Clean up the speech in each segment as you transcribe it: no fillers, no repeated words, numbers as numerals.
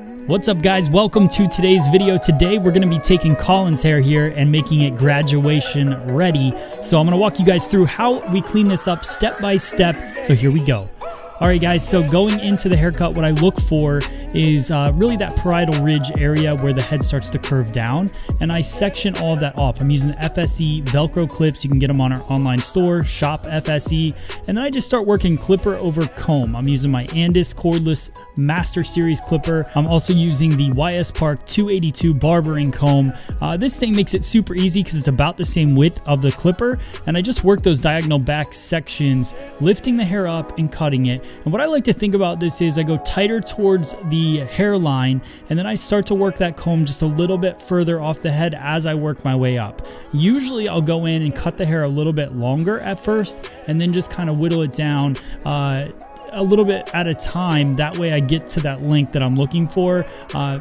What's up guys, welcome to today's video. Today we're going to be taking Colin's hair here and making it graduation ready. So I'm going to walk you guys through how we clean this up step by step. So here we go. Alright guys, so going into the haircut, what I look for is really that parietal ridge area where the head starts to curve down, and I section all of that off. I'm using the FSE Velcro clips. You can get them on our online store, Shop FSE, and then I just start working clipper over comb. I'm using my Andis cordless Master Series clipper. I'm also using the YS Park 282 barbering comb. This thing makes it super easy because it's about the same width of the clipper, and I just work those diagonal back sections, lifting the hair up and cutting it. And what I like to think about this is I go tighter towards the hairline, and then I start to work that comb just a little bit further off the head as I work my way up. Usually I'll go in and cut the hair a little bit longer at first and then just kind of whittle it down a little bit at a time. That way I get to that length that I'm looking for.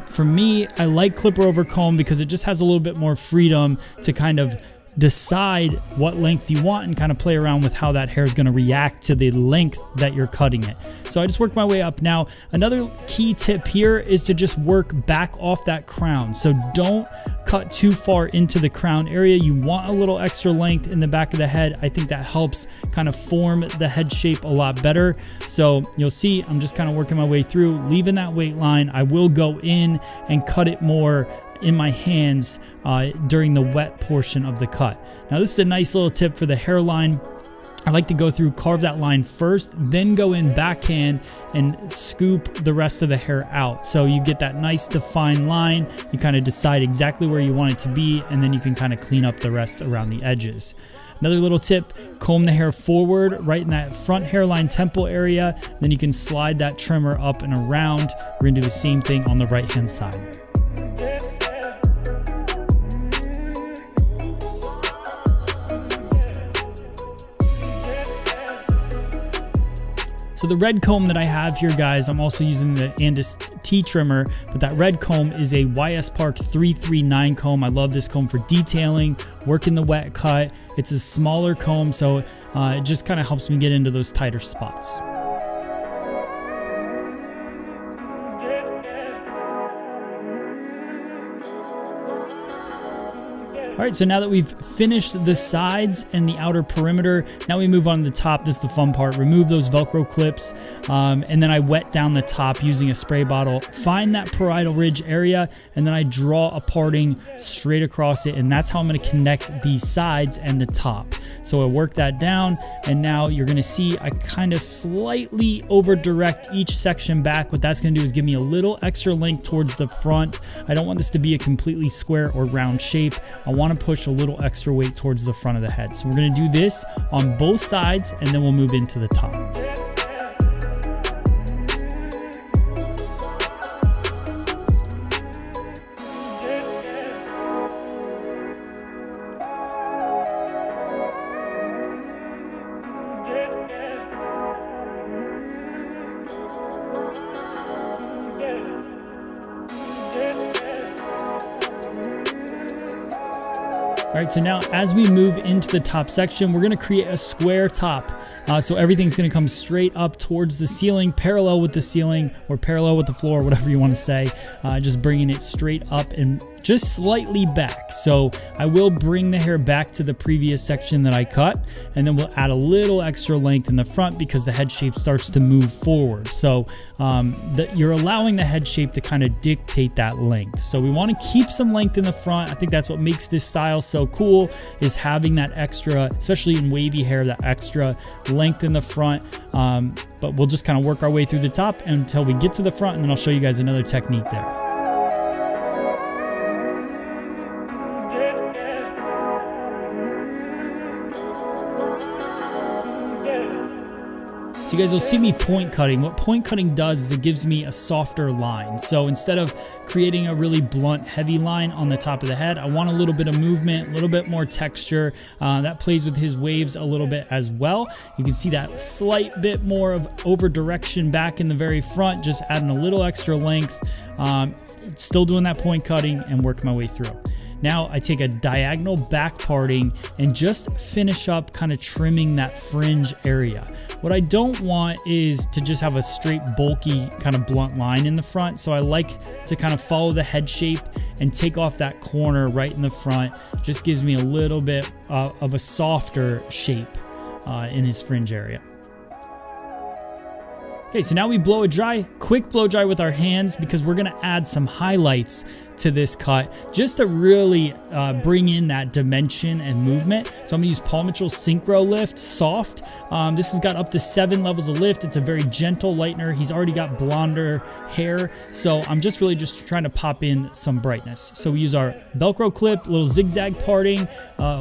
For me, I like clipper over comb because it just has a little bit more freedom to kind of decide what length you want and kind of play around with how that hair is going to react to the length that you're cutting it. So I just worked my way up. Now, another key tip here is to just work back off that crown. So don't cut too far into the crown area. You want a little extra length in the back of the head. I think that helps kind of form the head shape a lot better. So you'll see I'm just kind of working my way through, leaving that weight line. I will go in and cut it more in my hands during the wet portion of the cut. Now this is a nice little tip for the hairline. I like to go through, carve that line first, then go in backhand and scoop the rest of the hair out. So you get that nice defined line. You kind of decide exactly where you want it to be, and then you can kind of clean up the rest around the edges. Another little tip, comb the hair forward right in that front hairline temple area. Then you can slide that trimmer up and around. We're gonna do the same thing on the right hand side. So the red comb that I have here, guys, I'm also using the Andis T trimmer, but that red comb is a YS Park 339 comb. I love this comb for detailing, working the wet cut. It's a smaller comb, so it just kind of helps me get into those tighter spots. All right, so now that we've finished the sides and the outer perimeter, now we move on to the top. This is the fun part. Remove those Velcro clips, and then I wet down the top using a spray bottle. Find that parietal ridge area, and then I draw a parting straight across it, and that's how I'm gonna connect the sides and the top. So I work that down, and now you're gonna see I kind of slightly over direct each section back. What that's gonna do is give me a little extra length towards the front. I don't want this to be a completely square or round shape. I want to push a little extra weight towards the front of the head. So we're going to do this on both sides, and then we'll move into the top. All right, so now as we move into the top section, we're gonna create a square top. So everything's gonna come straight up towards the ceiling, parallel with the ceiling, or parallel with the floor, whatever you wanna say. Just bringing it straight up and just slightly back. So I will bring the hair back to the previous section that I cut, and then we'll add a little extra length in the front because the head shape starts to move forward. So you're allowing the head shape to kind of dictate that length. So we want to keep some length in the front. I think that's what makes this style so cool, is having that extra, especially in wavy hair, that extra length in the front. But we'll just kind of work our way through the top until we get to the front, and then I'll show you guys another technique there. So you guys will see me point cutting. What point cutting does is it gives me a softer line. So instead of creating a really blunt, heavy line on the top of the head, I want a little bit of movement, a little bit more texture. That plays with his waves a little bit as well. You can see that slight bit more of over direction back in the very front, just adding a little extra length. Still doing that point cutting and working my way through. Now I take a diagonal back parting and just finish up kind of trimming that fringe area. What I don't want is to just have a straight bulky kind of blunt line in the front, so I like to kind of follow the head shape and take off that corner right in the front. Just gives me a little bit of a softer shape in his fringe area. Okay, so now we blow it dry, quick blow dry with our hands, because we're gonna add some highlights to this cut just to really bring in that dimension and movement. So I'm gonna use Paul Mitchell's Synchro Lift Soft. This has got up to 7 levels of lift. It's a very gentle lightener. He's already got blonder hair, so I'm just really just trying to pop in some brightness. So we use our Velcro clip, little zigzag parting,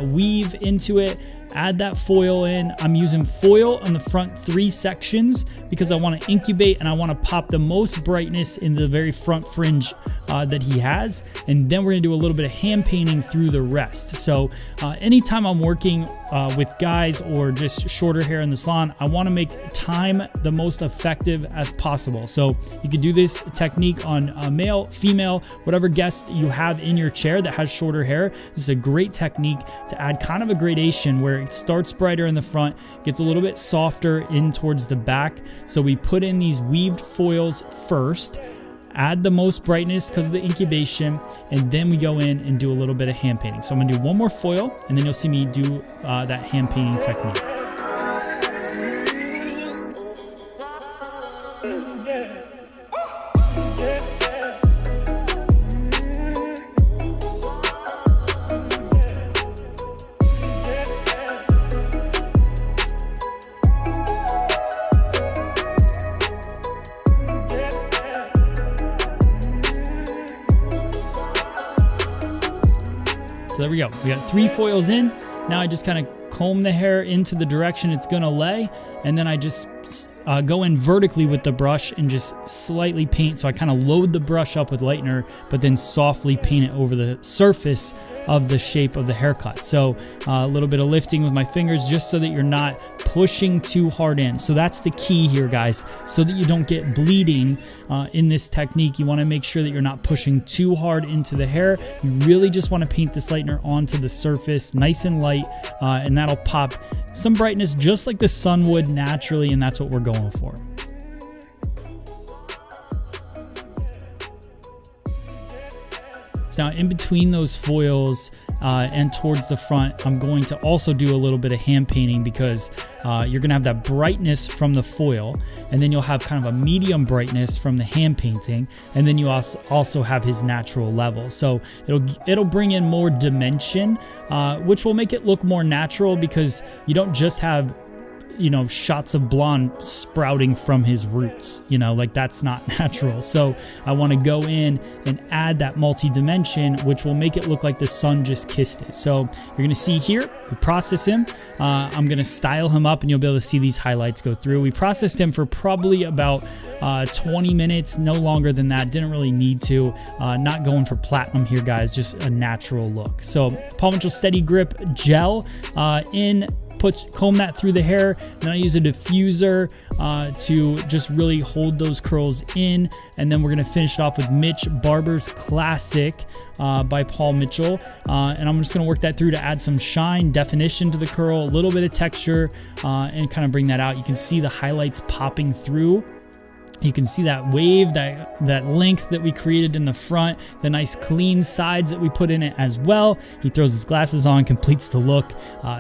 weave into it, add that foil in. I'm using foil on the front 3 sections because I want to incubate and I want to pop the most brightness in the very front fringe that he has. And then we're going to do a little bit of hand painting through the rest. So anytime I'm working with guys or just shorter hair in the salon, I want to make time the most effective as possible. So you can do this technique on a male, female, whatever guest you have in your chair that has shorter hair. This is a great technique to add kind of a gradation where it starts brighter in the front, gets a little bit softer in towards the back. So we put in these weaved foils first, add the most brightness because of the incubation, and then we go in and do a little bit of hand painting. So I'm gonna do one more foil, and then you'll see me do that hand painting technique. So there we go. We got 3 foils in. Now I just kind of comb the hair into the direction it's gonna lay, and then I just go in vertically with the brush and just slightly paint. So I kind of load the brush up with lightener, but then softly paint it over the surface of the shape of the haircut. So a little bit of lifting with my fingers just so that you're not pushing too hard in. So that's the key here, guys, so that you don't get bleeding in this technique. You want to make sure that you're not pushing too hard into the hair. You really just want to paint this lightener onto the surface nice and light, and that'll pop some brightness just like the sun would naturally, and that's what we're going for. Now in between those foils and towards the front, I'm going to also do a little bit of hand painting because you're gonna have that brightness from the foil, and then you'll have kind of a medium brightness from the hand painting, and then you also have his natural level. So it'll bring in more dimension, which will make it look more natural because you don't just have, you know, shots of blonde sprouting from his roots, you know, like that's not natural. So I want to go in and add that multi-dimension, which will make it look like the sun just kissed it. So you're going to see here, we process him. I'm going to style him up and you'll be able to see these highlights go through. We processed him for probably about 20 minutes, no longer than that. Didn't really need to. Not going for platinum here, guys, just a natural look. So Paul Mitchell Steady Grip Gel comb that through the hair. Then I use a diffuser to just really hold those curls in, and then we're gonna finish it off with Mitch Barber's Classic by Paul Mitchell, and I'm just gonna work that through to add some shine, definition to the curl, a little bit of texture, and kind of bring that out. You can see the highlights popping through. You can see that wave, that length that we created in the front, the nice clean sides that we put in it as well. He throws his glasses on, completes the look.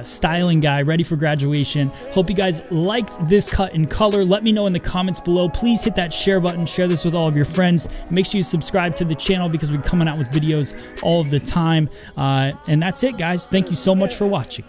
Styling guy, ready for graduation. Hope you guys liked this cut in color. Let me know in the comments below. Please hit that share button, share this with all of your friends. And make sure you subscribe to the channel because we're coming out with videos all of the time. And that's it, guys. Thank you so much for watching.